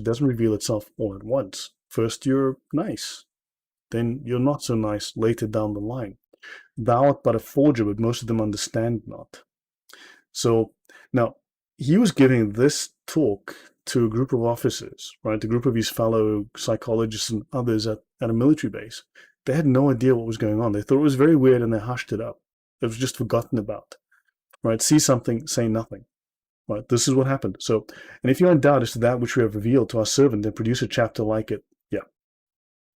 doesn't reveal itself all at once. First you're nice, then you're not so nice later down the line. Thou art but a forger, but most of them understand not. So now he was giving this talk to a group of officers, right? A group of his fellow psychologists and others at a military base. They had no idea what was going on. They thought it was very weird and they hushed it up. It was just forgotten about, right? See something, say nothing, right? This is what happened. So, and if you're in doubt as to that which we have revealed to our servant, then produce a chapter like it. Yeah.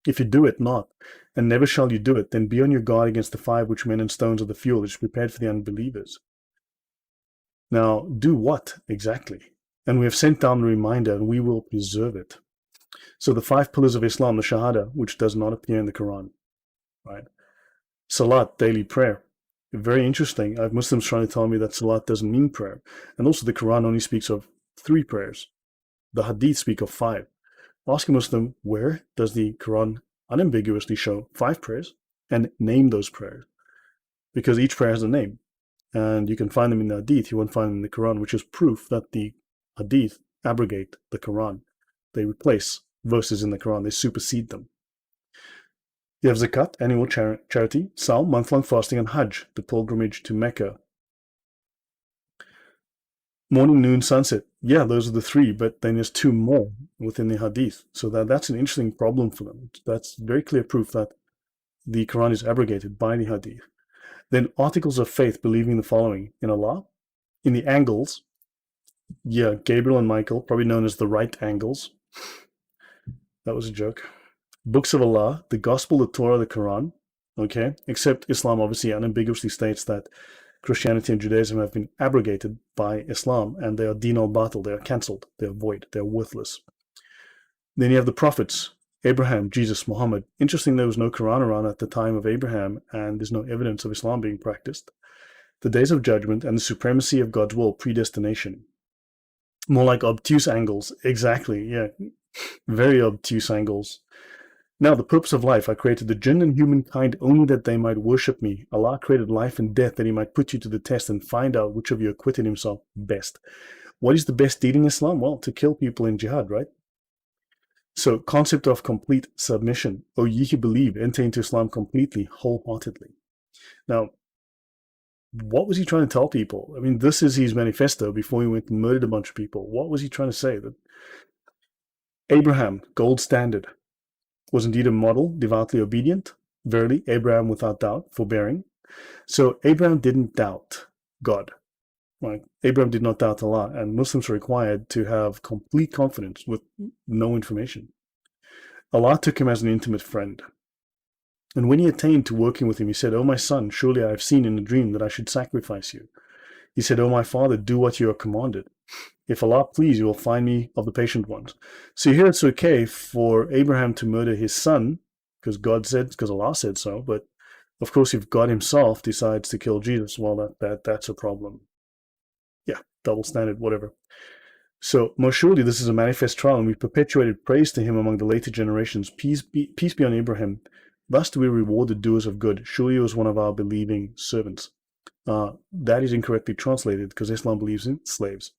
If you do it not, and never shall you do it, then be on your guard against the fire which men and stones are the fuel which is prepared for the unbelievers. Now, do what exactly? And we have sent down the reminder, and we will preserve it. So the 5 pillars of Islam, the Shahada, which does not appear in the Quran, right? Salat, daily prayer. Very interesting. I have Muslims trying to tell me that Salat doesn't mean prayer. And also the Quran only speaks of 3 prayers. The Hadith speak of 5. Ask a Muslim, where does the Quran unambiguously show 5 prayers? And name those prayers. Because each prayer has a name. And you can find them in the Hadith, you won't find them in the Quran, which is proof that the Hadith abrogate the Quran. They replace verses in the Quran, they supersede them. You have Zakat, annual charity, Saum, month-long fasting, and Hajj, the pilgrimage to Mecca. Morning, noon, sunset. Yeah, those are the 3, but then there's 2 more within the Hadith. So that's an interesting problem for them. That's very clear proof that the Quran is abrogated by the Hadith. Then articles of faith, believing the following: in Allah, in the angles, yeah, Gabriel and Michael, probably known as the right angles. That was a joke. Books of Allah, the Gospel, the Torah, the Quran, okay? Except Islam obviously unambiguously states that Christianity and Judaism have been abrogated by Islam, and they are din al-batil, they are cancelled, they are void, they are worthless. Then you have the prophets, Abraham, Jesus, Muhammad. Interesting, there was no Quran around at the time of Abraham, and there's no evidence of Islam being practiced. The days of judgment and the supremacy of God's will, predestination. More like obtuse angles. Exactly, yeah. Very obtuse angles. Now, the purpose of life: I created the jinn and humankind only that they might worship me. Allah created life and death that he might put you to the test and find out which of you acquitted himself best. What is the best deed in Islam? Well, to kill people in jihad, right? So, concept of complete submission. O ye who believe, enter into Islam completely, wholeheartedly. Now, what was he trying to tell people? I mean, this is his manifesto before he went and murdered a bunch of people. What was he trying to say? That Abraham, gold standard, was indeed a model, devoutly obedient. Verily, Abraham without doubt, forbearing. So Abraham didn't doubt God. Right? Abraham did not doubt Allah, and Muslims are required to have complete confidence with no information. Allah took him as an intimate friend. And when he attained to working with him, he said, "O my son, surely I have seen in a dream that I should sacrifice you." He said, "O my father, do what you are commanded. If Allah please, you will find me of the patient ones." So here it's okay for Abraham to murder his son, because Allah said so, but of course if God himself decides to kill Jesus, well, that's a problem. Yeah, double standard, whatever. So most surely this is a manifest trial, and we perpetuated praise to him among the later generations. Peace be on Abraham. Thus do we reward the doers of good. Surely he was one of our believing servants. That is incorrectly translated, because Islam believes in slaves.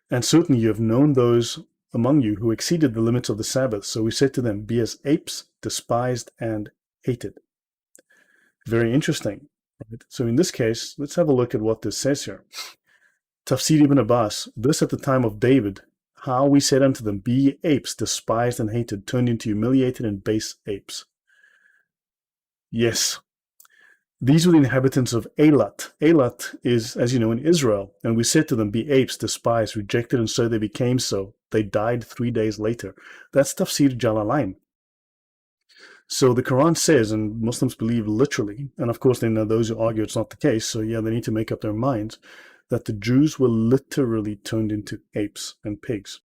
And certainly you have known those among you who exceeded the limits of the Sabbath. So we said to them, be as apes, despised and hated. Very interesting. Right? So in this case, let's have a look at what this says here. Tafsir ibn Abbas, this at the time of David, how we said unto them, be ye apes, despised and hated, turned into humiliated and base apes. Yes. These were the inhabitants of Eilat. Eilat is, as you know, in Israel. And we said to them, be apes, despised, rejected, and so they became so. They died 3 days later. That's Tafsir Jalalain. So the Quran says, and Muslims believe literally, and of course there are those who argue it's not the case, so yeah, they need to make up their minds, that the Jews were literally turned into apes and pigs.